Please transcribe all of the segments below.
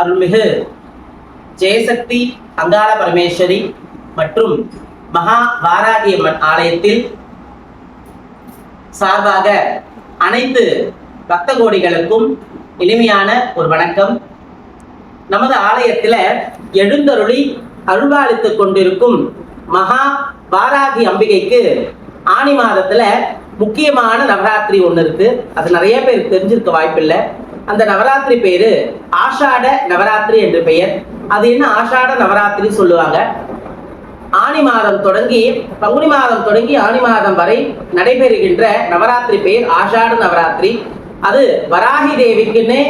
அருள்மிகு ஜெயசக்தி அங்காள பரமேஸ்வரி மற்றும் மகா வாராகி அம்மன் ஆலயத்தில் சார்பாக அனைத்து பக்த கோடிகளுக்கும் எளிமையான ஒரு வணக்கம். நமது ஆலயத்தில் எழுந்தருளி அருள்பாலித்துக் கொண்டிருக்கும் மகா வாராகி அம்பிகைக்கு ஆனி மாதத்துல முக்கியமான நவராத்திரி ஒண்ணு இருக்கு. அது நிறைய பேருக்கு தெரிஞ்சிருக்க வாய்ப்பில்லை. அந்த நவராத்திரி பேரு ஆஷாட நவராத்திரி என்று பெயர். அது என்ன ஆஷாட நவராத்திரி சொல்லுவாங்க. ஆனி மாதம் தொடங்கி பங்குனி மாதம் தொடங்கி ஆனி மாதம் வரை நடைபெறுகின்ற நவராத்திரி பெயர் ஆஷாட நவராத்திரி. அது வராகி தேவிக்குன்னு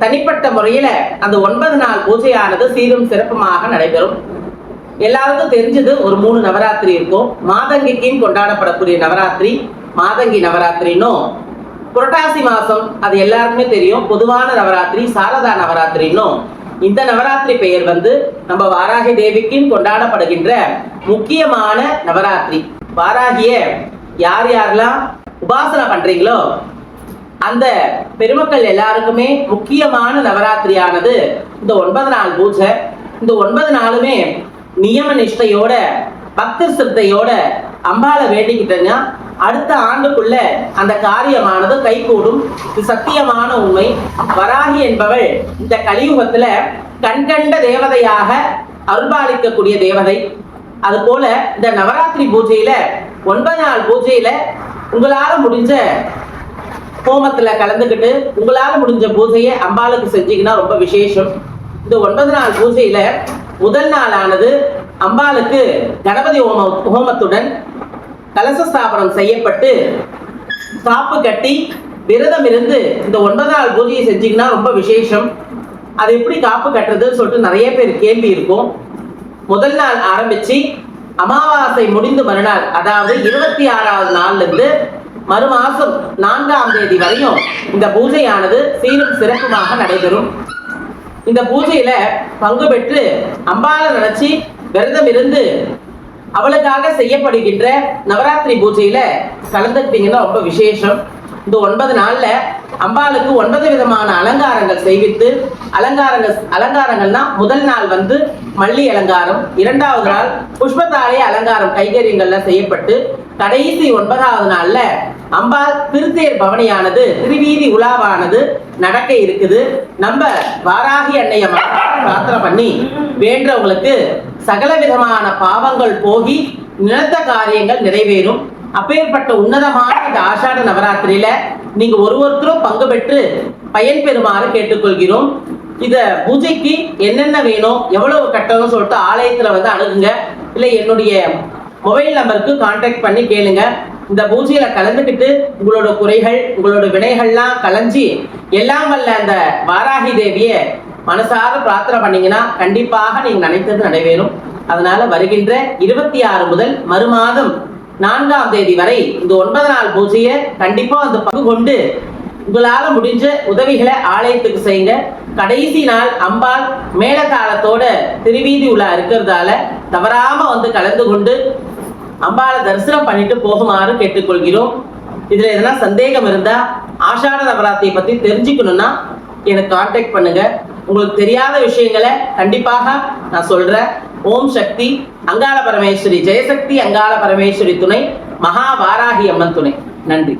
தனிப்பட்ட முறையில அந்த 9 நாள் பூஜையானது சீரும் சிறப்புமாக நடைபெறும். எல்லாருக்கும் தெரிஞ்சது ஒரு 3 நவராத்திரி இருக்கும். மாதங்கிக்கும் கொண்டாடப்படக்கூடிய நவராத்திரி மாதங்கி நவராத்திரின்னும், புரட்டாசி மாசம் அது எல்லாருக்குமே தெரியும் பொதுவான நவராத்திரி சாரதா நவராத்திரின்னும். இந்த நவராத்திரி பெயர் நம்ம வாராகி தேவிக்கும் கொண்டாடப்படுகின்ற முக்கியமான நவராத்திரி. வாராகிய யார் யாரெல்லாம் உபாசனை பண்றீங்களோ அந்த பெருமக்கள் எல்லாருக்குமே முக்கியமான நவராத்திரியானது இந்த 9 நாள் பூஜை. இந்த 9 நாளுமே நியம நிஷ்டையோட பக்தி சிரத்தையோட அம்பாளை வேண்டிக்கிட்டேன்னா அடுத்த ஆண்டுக்குள்ள அந்த காரியமானது கைகூடும். இது சத்தியமான உண்மை. வராகி என்பவள் இந்த கலியுகத்துல கண்கண்ட தேவதையாக அருள்பாலிக்கக்கூடிய தேவதை. அது போல இந்த நவராத்திரி பூஜையில 9 நாள் பூஜையில உங்களால முடிஞ்ச ஹோமத்துல கலந்துக்கிட்டு உங்களால முடிஞ்ச பூஜையை அம்பாளுக்கு செஞ்சீங்கன்னா ரொம்ப விசேஷம். இந்த 9 நாள் பூஜையில முதல் நாளானது அம்பாளுக்கு கணபதி ஹோமத்துடன் கலச ஸ்தாபனம் செய்யப்பட்டு காப்பு கட்டி விரதம் இருந்து இந்த 9 நாள் பூஜையை செஞ்சீங்கன்னா ரொம்ப விசேஷம். அது எப்படி காப்பு கட்டுறதுன்னு சொல்லிட்டு நிறைய பேர் கேள்வி இருக்கும். முதல் நாள் ஆரம்பிச்சு அமாவாசை முடிந்து மறுநாள், அதாவது 26வது நாள்ல இருந்து மறுமாசம் 4ஆம் தேதி வரையும் இந்த பூஜையானது சீரும் சிறப்புமாக நடைபெறும். இந்த பூஜையில பங்கு பெற்று அம்பாளை நினைச்சு விரதம் இருந்து அவளுக்காக செய்யப்படுகின்ற நவராத்திரி பூஜையில கலந்துக்கிட்டீங்கன்னா ரொம்ப விசேஷம். இந்த 9 நாள்ல அம்பாளுக்கு 9 விதமான அலங்காரங்கள் செய்வித்து, அலங்காரங்கள்னா முதல் நாள் மல்லி அலங்காரம், 2வது நாள் புஷ்பத்தாழை அலங்காரம் கைகரியங்கள்ல செய்யப்பட்டு, கடைசி 9வது நாள்ல அம்பாள் திருத்தேர் பவனியானது திருவீதி உலாவானது நடக்க இருக்குது. நம்ம வாராகி அன்னைய பிரார்த்தனை பண்ணி வேண்டவங்களுக்கு சகல விதமான பாவங்கள் போகி நினைத்த காரியங்கள் நிறைவேறும். அப்பேற்பட்ட உன்னதமான இந்த ஆஷாட நவராத்திரியில நீங்க ஒருத்தரும் பங்கு பெற்று பயன் பெறுமாறு கேட்டுக்கொள்கிறோம். இத பூஜைக்கு என்னென்ன வேணும், எவ்வளவு கட்டணும்னு சொல்லிட்டு ஆலயத்துல அணுகுங்க. இல்லை என்னுடைய மொபைல் நம்பருக்கு கான்டாக்ட் பண்ணி கேளுங்க. இந்த பூஜையில கலந்துக்கிட்டு உங்களோட குறைகள் உங்களோட வினைகள்லாம் கலைஞ்சி எல்லாம் வல்ல அந்த வாராகி தேவிய மனசார பிரார்த்தனை பண்ணீங்கன்னா கண்டிப்பாக நீங்க நினைத்தது நடைபெறும். அதனால வருகின்ற 26 முதல் மறுமாதம் 4ஆம் தேதி வரை இந்த 9 நாள் பூஜையை கண்டிப்பா அந்த பங்கு கொண்டு உங்களால முடிஞ்ச உதவிகளை ஆலயத்துக்கு செய்யுங்க. கடைசி நாள் அம்பாள் மேலதாளத்தோட திருவீதி உலா இருக்கிறதால தவறாம கலந்து கொண்டு அம்பாளை தரிசனம் பண்ணிட்டு போகுமாறு கேட்டுக்கொள்கிறோம். இதுல எதனா சந்தேகம் இருந்தா ஆஷாட நவராத்திரியை பத்தி தெரிஞ்சுக்கணும்னா எனக்கு கான்டாக்ட் பண்ணுங்க. உங்களுக்கு தெரியாத விஷயங்களை கண்டிப்பாக நான் சொல்றேன். ஓம் சக்தி அங்காள பரமேஸ்வரி, ஜெயசக்தி அங்காள பரமேஸ்வரி துணை, மகா வாராகி அம்மன் துணை. நன்றி.